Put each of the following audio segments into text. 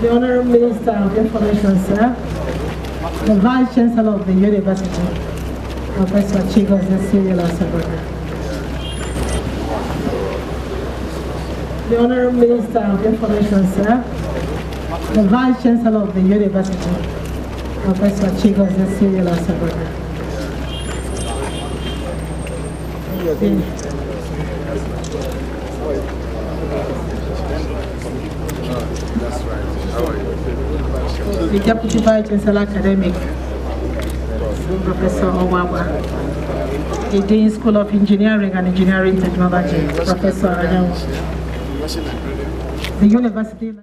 The Honorable Minister of Information, sir, the Vice Chancellor of the University, Professor Chigozie Cyril Asabaka. The Honorable Minister of Information, sir, the Vice Chancellor of the University, Professor Chigozie Cyril Asabaka. The Deputy Vice Chancellor Academic, Professor Owerri. The Dean School of Engineering and Engineering Technology, Professor Anyang. The University.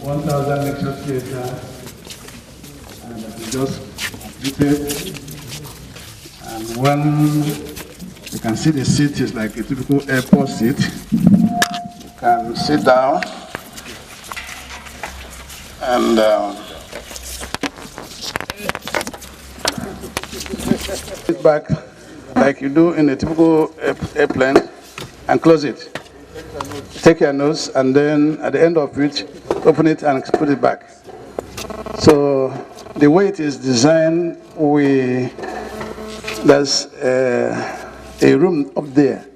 1,000 lecture theatre, and we just completed. And when you can see the seat is like a typical airport seat. You can sit down and sit back like you do in a typical airplane and close it. Take your notes, and then at the end of which, open it and put it back. So the way it is designed, there's a room up there.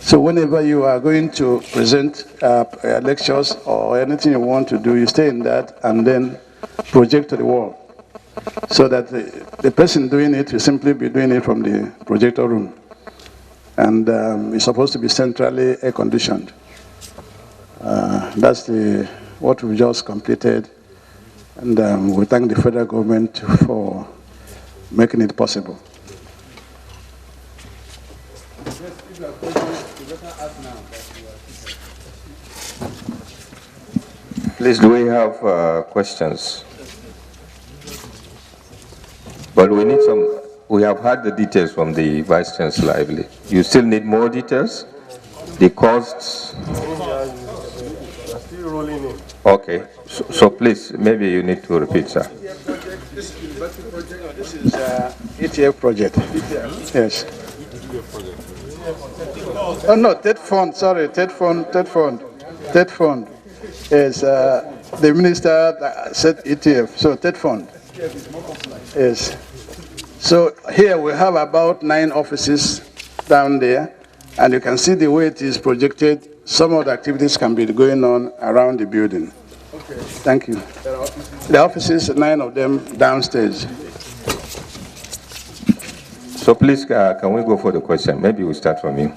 So whenever you are going to present lectures or anything you want to do, you stay in that and then project to the wall. So that the person doing it will simply be doing it from the projector room. And it's supposed to be centrally air conditioned. That's what we just completed. And we thank the federal government for making it possible. Please, do we have questions? But we need some. We have had the details from the Vice Chancellor, I believe. You still need more details? The costs? Okay. So please, maybe you need to repeat, sir. This is ETF project. Yes. Oh no, TED fund. Sorry, TED fund. Is the minister that said ETF. So TED fund. Yes. So here we have about 9 offices down there, and you can see the way it is projected. Some of the activities can be going on around the building. Okay. Thank you. The offices, 9 of them downstairs. So please, can we go for the question? Maybe we start from you.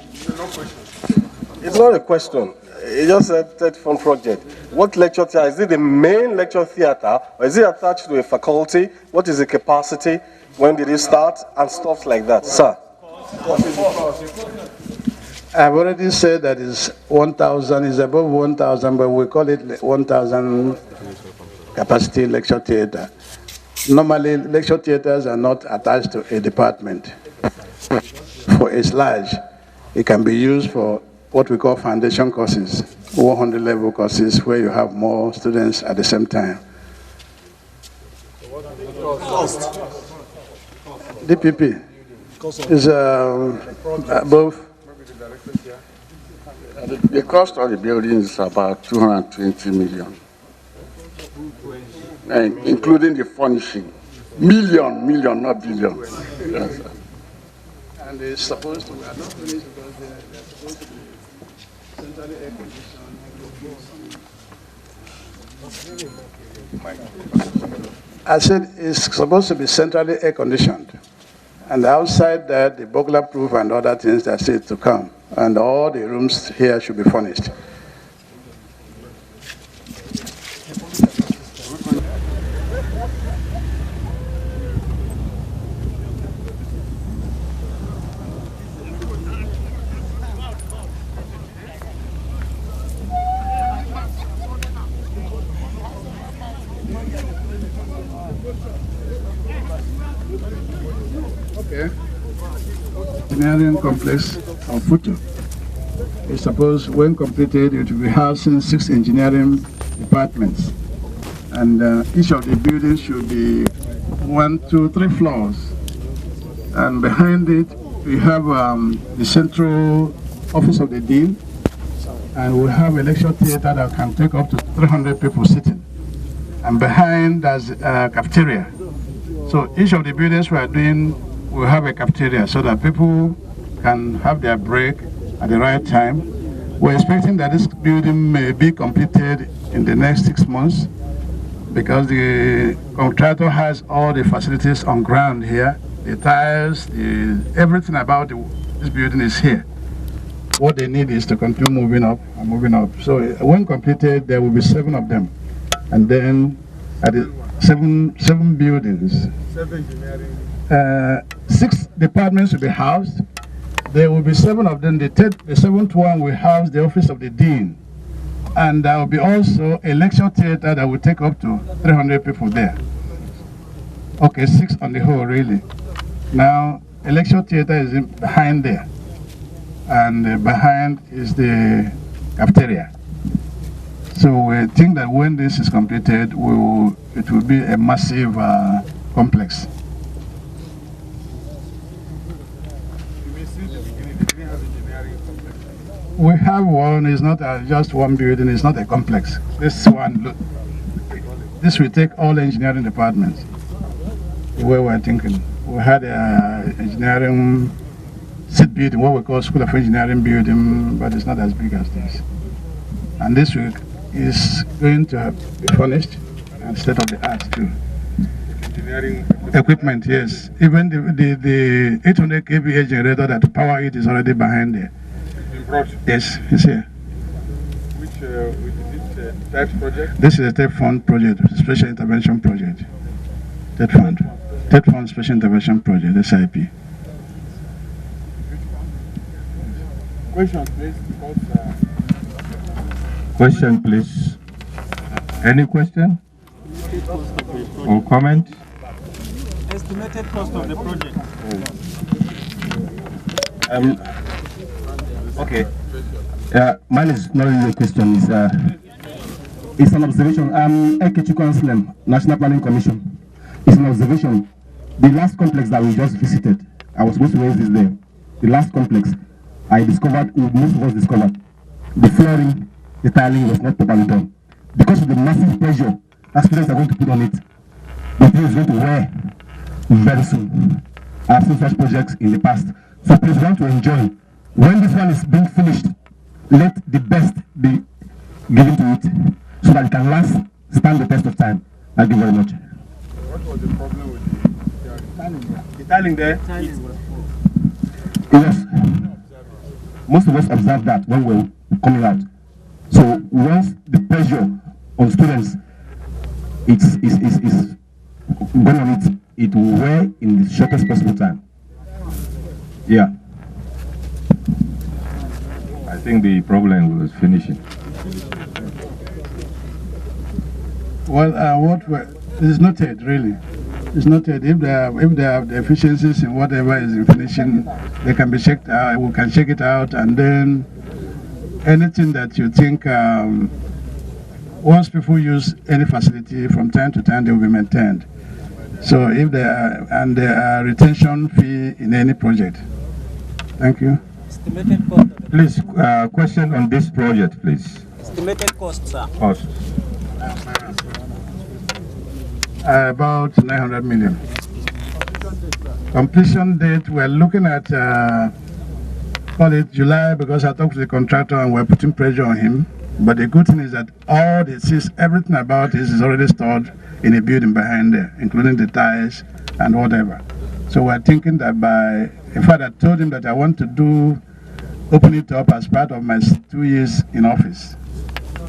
It's not a question. It just said TED fund project. What lecture theatre? Is it the main lecture theatre, or is it attached to a faculty? What is the capacity? When did it start? And stuff like that, sir. I've already said that it's 1,000, it's above 1,000, but we call it 1,000 capacity lecture theatre. Normally, lecture theatres are not attached to a department. For its large, it can be used for what we call foundation courses, 100 level courses where you have more students at the same time. Cost. DPP is above. The cost of the building is about 220 million, including the furnishing. Million, not billion. Yes, sir. And it's supposed to be, I don't finish because they're supposed to be centrally air conditioned. I said it's supposed to be centrally air conditioned. And outside that, the burglar proof and other things that are to come. And all the rooms here should be furnished. Okay. Engineering complex of Futu. It's supposed, when completed, it will be housing 6 engineering departments. And each of the buildings should be 1, 2, 3 floors. And behind it, we have the central office of the dean. and we have a lecture theater that can take up to 300 people sitting. And behind there's a cafeteria. So each of the buildings we are doing will have a cafeteria so that people can have their break at the right time. We're expecting that this building may be completed in the next 6 months because the contractor has all the facilities on ground here. The tiles, everything about this building is here. What they need is to continue moving up and moving up. So when completed, there will be 7 of them. And then at the seven buildings, 6 departments will be housed. There will be 7 of them. The 7th one will house the office of the dean. And there will be also a lecture theater that will take up to 300 people there. Okay, 6 on the whole, really. Now, a lecture theater is behind there. And behind is the cafeteria. So we think that when this is completed, it will be a massive complex. We have one. It's not just one building. It's not a complex. This one, look, this will take all engineering departments. The way we're thinking, we had an engineering seat building, what we call School of Engineering building, but it's not as big as this. And this week is going to be furnished and state of the art too. Engineering equipment, yes. Even the 800 kVA generator that power it is already behind there. Yes, it's here. Which is it TAPE project? This is a TAPE fund project, special intervention project. TAPE fund special intervention project, SIP. Question, please. Question, please. Any question or comment? Estimated cost of the project. Okay. Mine is not really a question. It's an observation. Ekechu Council, National Planning Commission. It's an observation. The last complex that we just visited, I was supposed to raise this there. The last complex, I discovered, most of us discovered, the flooring, the tiling was not properly done. Because of the massive pressure that students are going to put on it, the thing is going to wear very soon. I have seen such projects in the past. So please want to enjoy. When this one is being finished, let the best be given to it so that it can last, stand the test of time. Thank you very much. What was the problem with the tiling there? Yes. Most of us observed that when we were coming out. So once the pressure on students is going on it will wear in the shortest possible time. Yeah. I think the problem was finishing. Well, it's noted really. It's noted if they have deficiencies in whatever is in finishing, they can be checked out. We can check it out, and then anything that you think once people use any facility from time to time, they will be maintained. So if there are retention fee in any project. Thank you. Estimated cost. Please, question on this project, please. Estimated cost, sir. Cost. About 900 million. Completion date, we're looking at, call it July, because I talked to the contractor and we're putting pressure on him. But the good thing is that everything about this is already stored in a building behind there, including the tires and whatever. So we're thinking that in fact, I told him that I want to open it up as part of my 2 years in office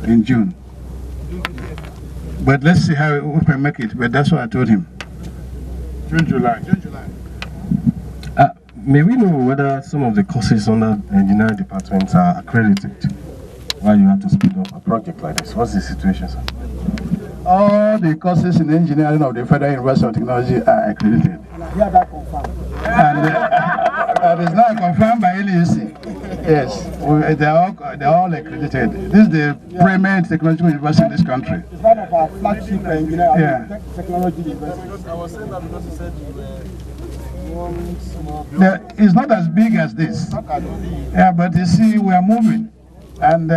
in June. But let's see how we can make it. But that's what I told him. June, July. May we know whether some of the courses under the engineering department are accredited? Why you have to speed up a project like this? What's the situation, sir? All the courses in engineering of the Federal University of Technology are accredited. And it's not confirmed by LEC. Yes, they're all accredited. This is the premier technological university in this country. It's one of our flagship engineering technology universities. Because I was saying that because you said you were one small. It's not as big as this. Yeah, but you see, we are moving. And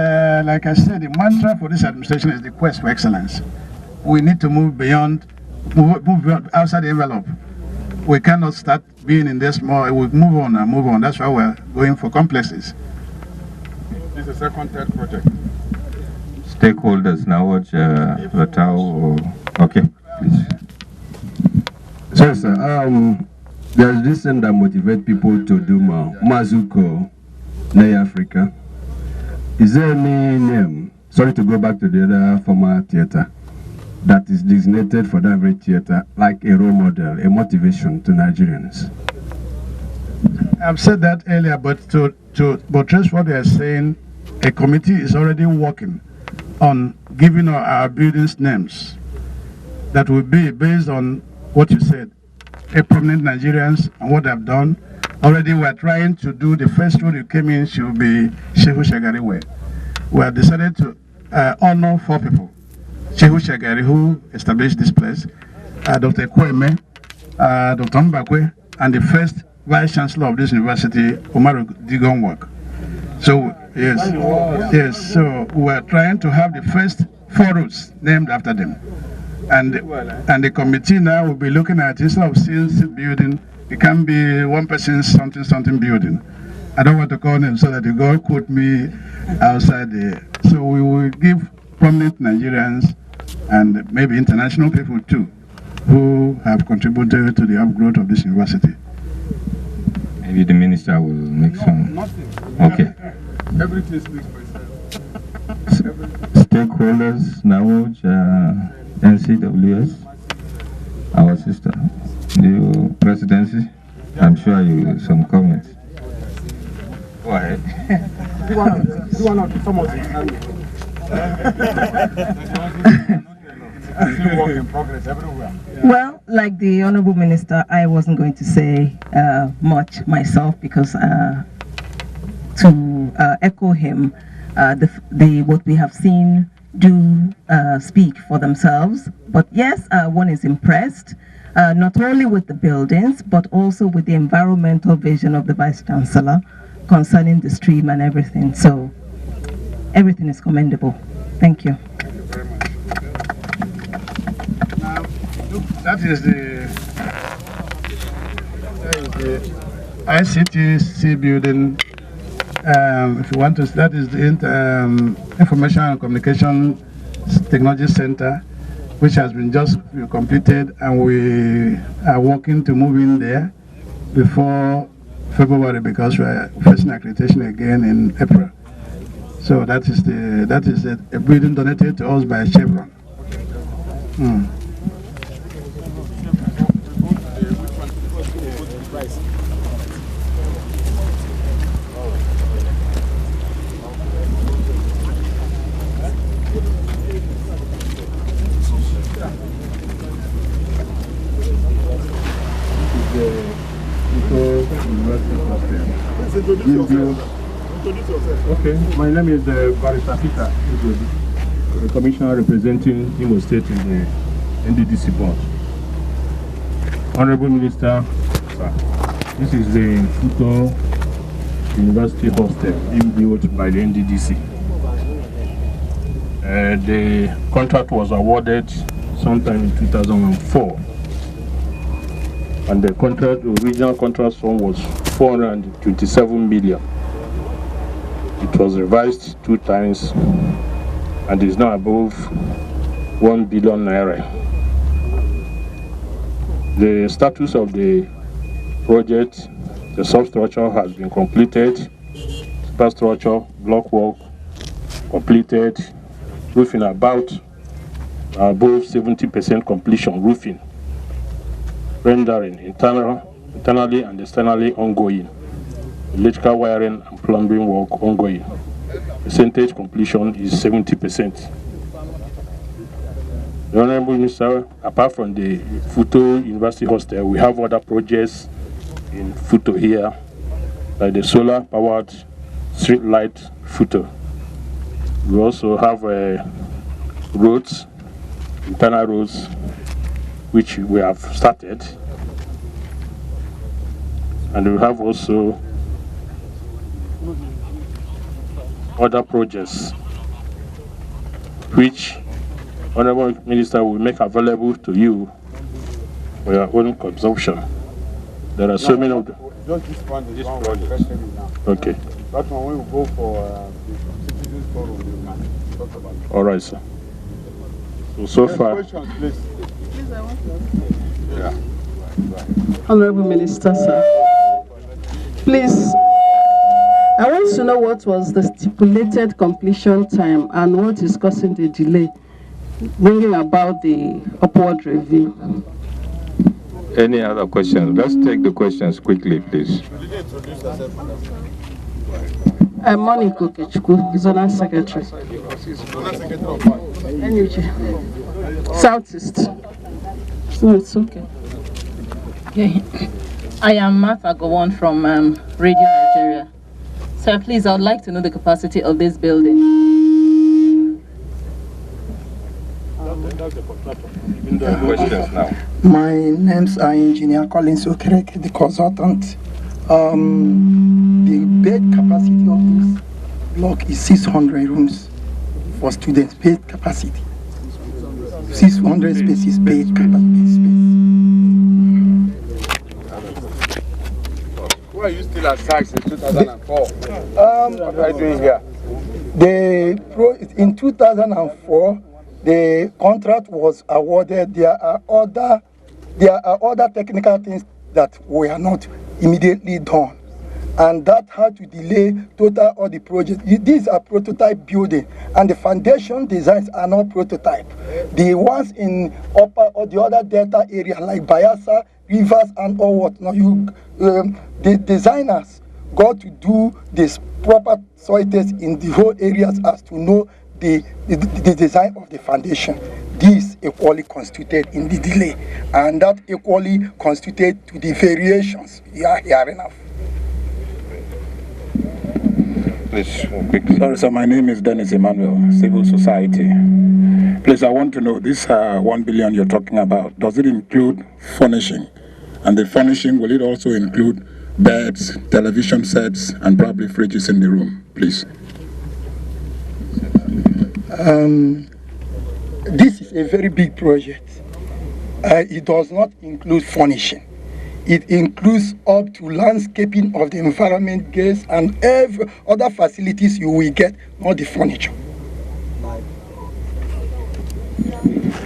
like I said, the mantra for this administration is the quest for excellence. We need to move beyond, move beyond, outside the envelope. We cannot start being in this more, we move on and move on. That's why we're going for complexes. This is the second, third project. Stakeholders now watch okay, please. Sorry, sir. There's this thing that motivates people to do more. Mazuko, Ney Africa. Is there any name, sorry to go back to the other former theater, that is designated for that very theater, like a role model, a motivation to Nigerians? I've said that earlier, but to buttress what they are saying, a committee is already working on giving our buildings names that will be based on what you said, a prominent Nigerians and what they've done. Already we're trying to do, the first road you came in should be Shehu Shagari Way. We have decided to honor 4 people. Shehu Shagari, who established this place, Dr. Kweme, Dr. Mbakwe, and the first Vice Chancellor of this university, Umaru Digonwak. So, yes, so we're trying to have the first 4 roads named after them. And the committee now will be looking at, instead of seeing building, it can be one person's something building. I don't want to call them so that you go quote me outside there. So we will give prominent Nigerians and maybe international people too, who have contributed to the upgrowth of this university. Maybe the minister will make some. Nothing. Okay. Everything speaks for itself. Stakeholders, NAWOJ, NCWS, our sister, the presidency. I'm sure you some comments. Go ahead. One of some of still work in progress everywhere. Well, like the Honorable Minister, I wasn't going to say much myself because to echo him, what we have seen do speak for themselves. But yes, one is impressed, not only with the buildings, but also with the environmental vision of the Vice Chancellor concerning the stream and everything. So everything is commendable. Thank you. Now, look, that is the ICTC building. If you want to, that is the Information and Communication Technology Center, which has been just completed, and we are working to move in there before February because we are facing accreditation again in April. So that is a building donated to us by Chevron. Okay, my name is Barrister Peter, the Commissioner representing IMO State in the NDDC board. Honorable Minister, sir, this is the Futo University Hostel being built by the NDDC. The contract was awarded sometime in 2004. And the original contract sum was 427 million. It was revised 2 times and is now above 1 billion naira. The status of the project, the substructure has been completed, superstructure, block work completed, roofing above 70% completion, roofing. Rendering internally and externally ongoing. Electrical wiring and plumbing work ongoing. Percentage completion is 70%. The Honorable Minister, apart from the Futo University Hostel, we have other projects in Futo here, like the solar-powered street light Futo. We also have roads, internal roads, which we have started, and we have also other projects, which Honorable Minister will make available to you for your own consumption. There are so many of them. Just this one is one we're interested in now. Okay. That one we will go for the citizens forum. We will talk about it. All right, sir. So Yes, far. questions, please. Please, I want to. Yeah. Honorable Minister, sir. Please, I want to know what was the stipulated completion time and what is causing the delay, bringing about the upward review. Any other questions? Let's take the questions quickly, please. Monica Okechukwu, Zonal Secretary. NUJ. Southeast. No, it's okay. Okay. I am Martha Gowon from Radio Nigeria. Sir, please, I would like to know the capacity of this building. Questions now. My name's Engineer Collins Okereke, the consultant. The bed capacity of this block is 600 rooms for students, bed capacity. 600 spaces, bed capacity space. Why are you still at SACS in 2004? What are you doing here? In 2004, the contract was awarded. There are other technical things that were not immediately done, and that had to delay total all the projects. These are prototype building, and the foundation designs are not prototype. The ones in upper or the other delta area like Bayelsa, Rivers, and all what. Now the designers got to do this proper soil test in the whole areas as to know the design of the foundation. This equally constituted in the delay, and that equally constituted to the variations you are hearing of. Please, quickly. Sorry, sir, my name is Dennis Emmanuel, Civil Society. Please, I want to know, this 1 billion you're talking about, does it include furnishing? And the furnishing, will it also include beds, television sets, and probably fridges in the room, please? This is a very big project. It does not include furnishing. It includes up to landscaping of the environment, gas, and every other facilities you will get, not the furniture.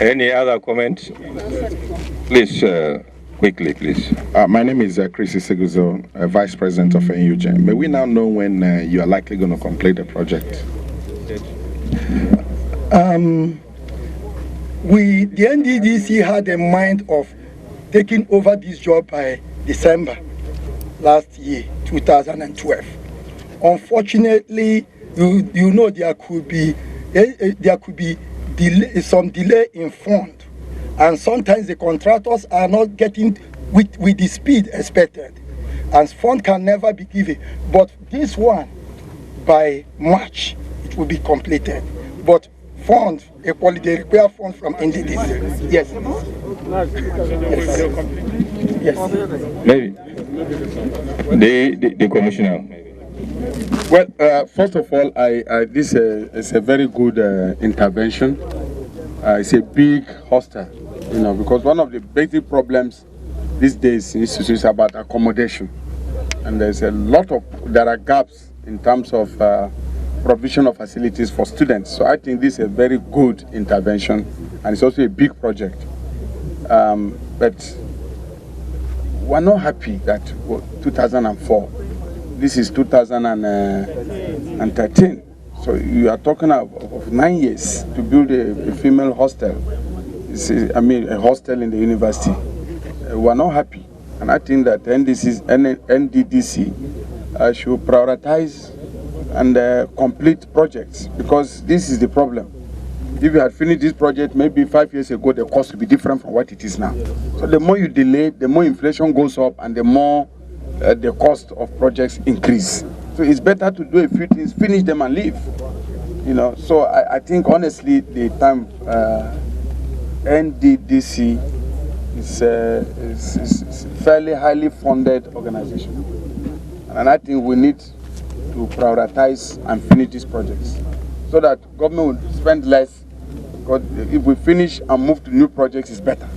Any other comments? Please, quickly, please. My name is Chris Iseguzo, Vice President of NUJ. May we now know when you are likely going to complete the project? The NDDC had a mind of taking over this job by December last year, 2012. Unfortunately, you know there could be some delay in fund, and sometimes the contractors are not getting with the speed expected, and fund can never be given. But this one, by March, it will be completed. But fund, equally, they require funds from NDDC. Yes. Yes. Maybe. The commissioner. Well, first of all, this is a very good intervention. It's a big hostel, because one of the basic problems these days is about accommodation, and there are gaps in terms of provision of facilities for students. So I think this is a very good intervention, and it's also a big project. But we're not happy that 2004. This is 2013. So you are talking of 9 years to build a female hostel. A hostel in the university. We're not happy, and I think that NDDC should prioritize and complete projects, because this is the problem. If you had finished this project maybe 5 years ago, the cost would be different from what it is now. So the more you delay, the more inflation goes up, and the more the cost of projects increase. So it's better to do a few things, finish them, and leave. So I think honestly, the time NDDC is fairly highly funded organization, and I think we need to prioritize and finish these projects so that government will spend less, because if we finish and move to new projects, it's better.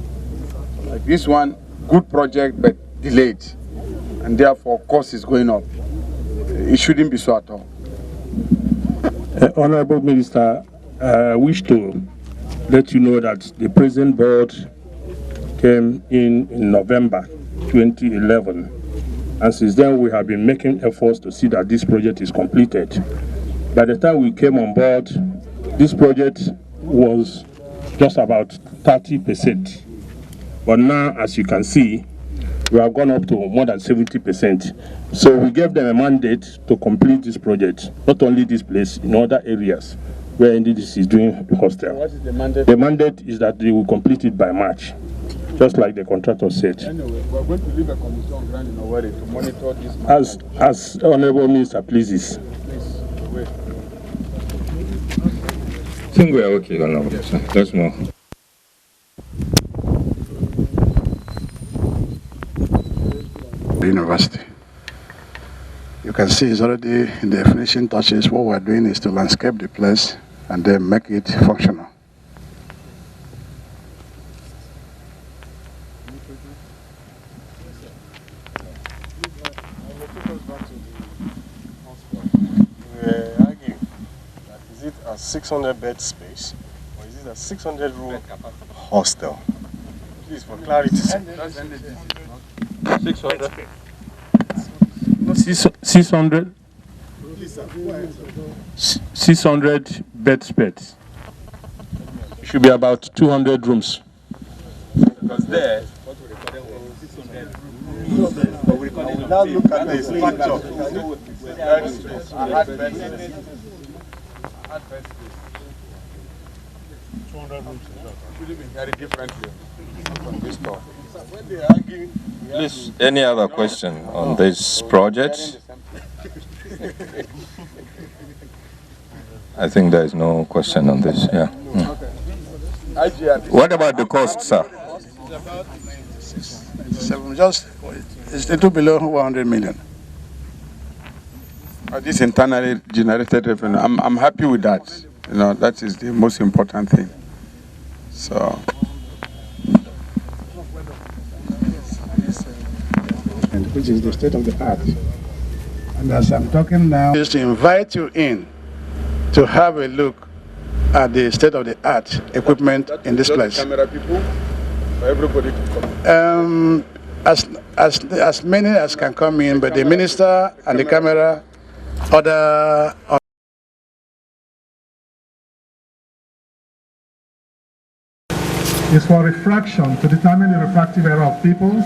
Like this one, good project but delayed, and therefore cost is going up. It shouldn't be so at all. Honorable Minister, I wish to let you know that the present board came in November 2011, and since then we have been making efforts to see that this project is completed. By the time we came on board, this project was just about 30%, but now, as you can see, we have gone up to more than 70%. So we gave them a mandate to complete this project, not only this place, in other areas where NDDC is doing the hostel. What is the mandate? The mandate is that they will complete it by March, just like the contractor said. Anyway, we're going to leave a commission on ground in Owerri to monitor this. As Honorable Minister pleases. Please, wait. I think we are okay, Honorable. Let's move. University. You can see it's already in the finishing touches. What we're doing is to landscape the place and then make it functional. Is it a 600 bed space or is it a 600 room hostel? Please, for clarity. 600 bed space. Should be about 200 rooms. Because there, what we recorded was 600 rooms. But we now look at the structure. I had bed space. 200 rooms. It should have been very differently from this talk. Please, any other question on this project? I think there is no question on this, yeah. What about the cost, sir? It's little below 100 million. This internally generated revenue. I'm happy with that. You know, that is the most important thing. So. Which is the state of the art. And as I'm talking now, is to invite you in to have a look at the state of the art equipment in this place. Camera people, for everybody to come. As many as can come in, but the minister and the camera, other. Is for refraction, to determine the refractive error of people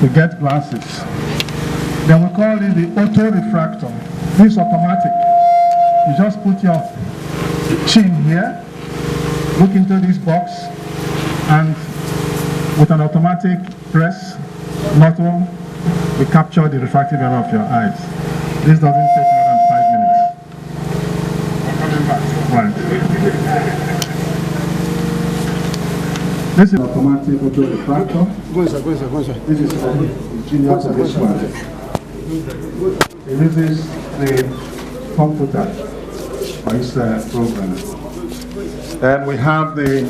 to get glasses. Then we call it the auto refractor. This is automatic. You just put your chin here, look into this box, and with an automatic press button, we capture the refractive error of your eyes. This doesn't take more than 5 minutes. Right. This is automatic auto refractor. This is ingenious for this one. It uses the computer for its program. Then we have the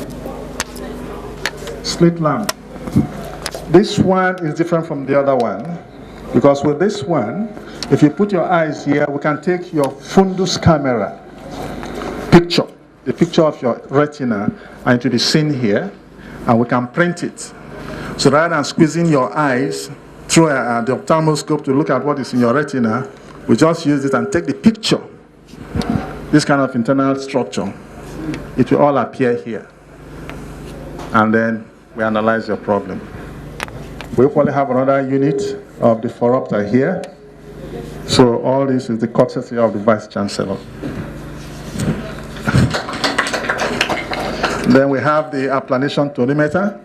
slit lamp. This one is different from the other one because with this one, if you put your eyes here, we can take your fundus camera picture, the picture of your retina, and it will be seen here. And we can print it. So rather than squeezing your eyes through the ophthalmoscope to look at what is in your retina, we just use it and take the picture. This kind of internal structure, it will all appear here. And then we analyze your problem. We probably have another unit of the phoropter here. So all this is the courtesy of the Vice Chancellor. Then we have the applanation tonometer.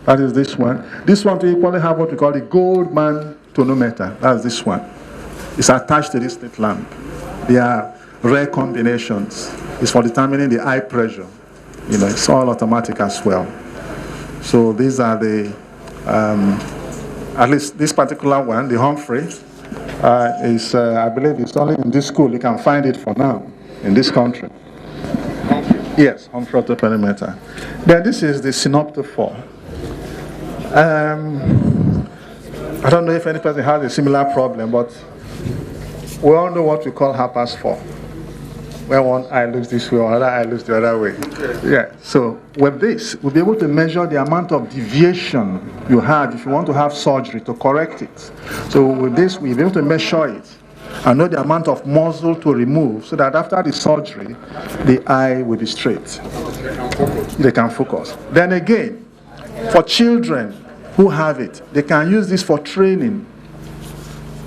That is this one. This one we equally have what we call the Goldman tonometer. That's this one. It's attached to this slit lamp. They are rare combinations. It's for determining the eye pressure. You know, it's all automatic as well. So these are the, at least this particular one, the Humphrey, I believe it's only in this school you can find it for now, in this country. Yes, home front perimeter. Then this is the Synoptophore. I don't know if any person has a similar problem, but we all know what we call Harper's 4. Where one eye looks this way, or other eye looks the other way. Yeah, so with this, we'll be able to measure the amount of deviation you have if you want to have surgery to correct it. So with this, we'll be able to measure it and know the amount of muscle to remove so that after the surgery, the eye will be straight. They can focus. Then again, for children who have it, they can use this for training.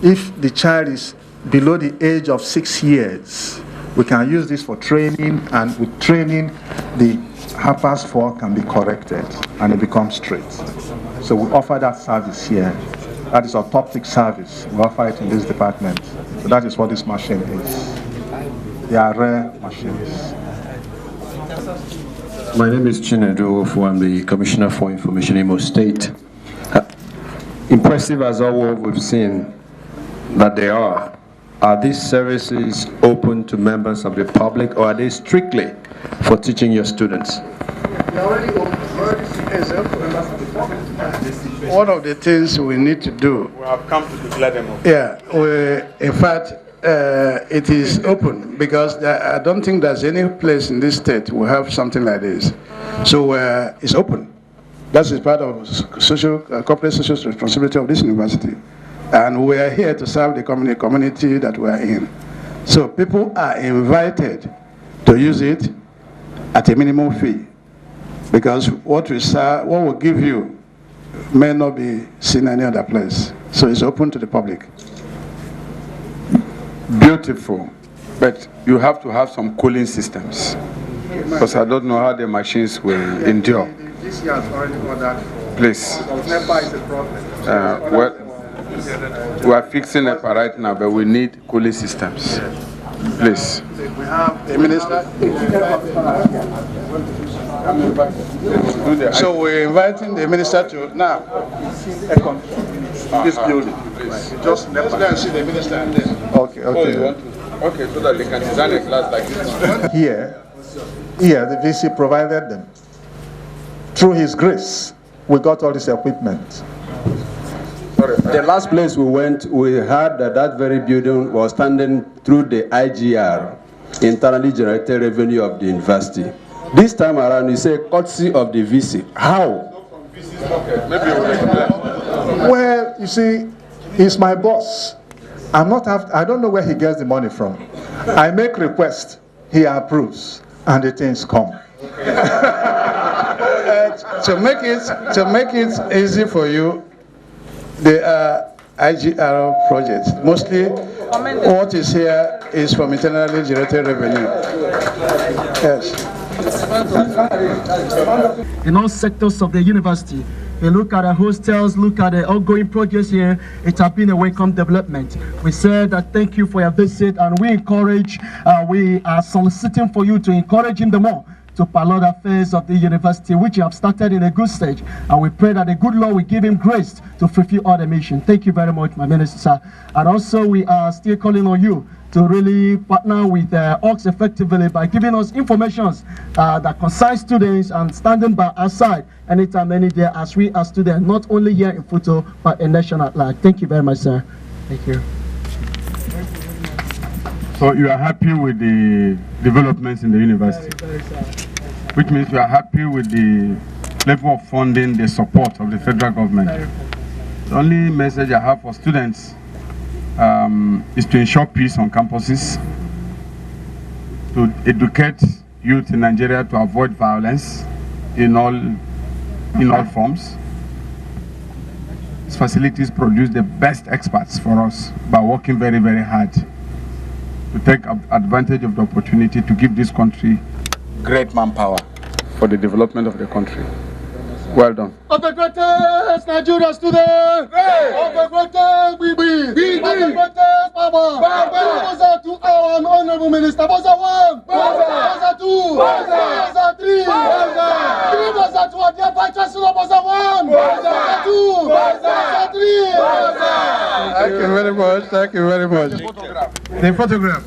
If the child is below the age of 6 years, we can use this for training, and with training, the Harper's 4 can be corrected and it becomes straight. So we offer that service here. That is our top 6 service. We offer it in this department. So that is what this machine is. They are rare machines. My name is Chinedu Ofu. I'm the Commissioner for Information in IMO State. Impressive as all we've seen that they are these services open to members of the public, or are they strictly for teaching your students? One of the things we need to do. We have come to declare them open. Yeah, in fact, it is open because I don't think there's any place in this state we have something like this. So it's open. That is part of corporate social responsibility of this university. And we are here to serve the community that we are in. So people are invited to use it at a minimum fee, because what we give you may not be seen any other place. So it's open to the public. Beautiful, but you have to have some cooling systems, because I don't know how the machines will endure. This year has already ordered for. Please. NEPA is a problem. We are fixing NEPA right now, but we need cooling systems. Please. We have the minister. So we're inviting the minister to now. This building. Just let's go and see the minister and then. Okay. Okay, so that they can design a class like this one. Here, the VC provided them. Through his grace, we got all this equipment. The last place we went, we heard that very building was standing through the IGR, internally generated revenue of the university. This time around, you say courtesy of the VC. How? Well, you see, he's my boss. I don't know where he gets the money from. I make requests, he approves, and the things come. To make it easy for you, the IGR projects. Mostly what is here is from internally generated revenue. Yes. In all sectors of the university, we look at the hostels, look at the ongoing projects here. It has been a welcome development. We said that thank you for your visit, and we are soliciting for you to encourage him the more to pilot affairs of the university, which you have started in a good stage. And we pray that the good Lord will give him grace to fulfill all the mission. Thank you very much, my minister, sir. And also, we are still calling on you to really partner with OX effectively by giving us information that concern students and standing by our side anytime, any day, as we are students, not only here in Futo, but in national at large. Thank you very much, sir. Thank you. So you are happy with the developments in the university, which means you are happy with the level of funding, the support of the federal government. The only message I have for students is to ensure peace on campuses, to educate youth in Nigeria to avoid violence in all forms. These facilities produce the best experts for us by working very, very hard to take advantage of the opportunity to give this country great manpower for the development of the country. Well done. Of the greatest Nigerian student! Of the greatest BB! Of the greatest Baba! Boza to our honorable minister! Boza 1! Boza 2! Boza 3! Boza to our dear Vice Chancellor! Boza 1! Boza 2! Boza 3! Thank you very much. Thank you very much. The photograph.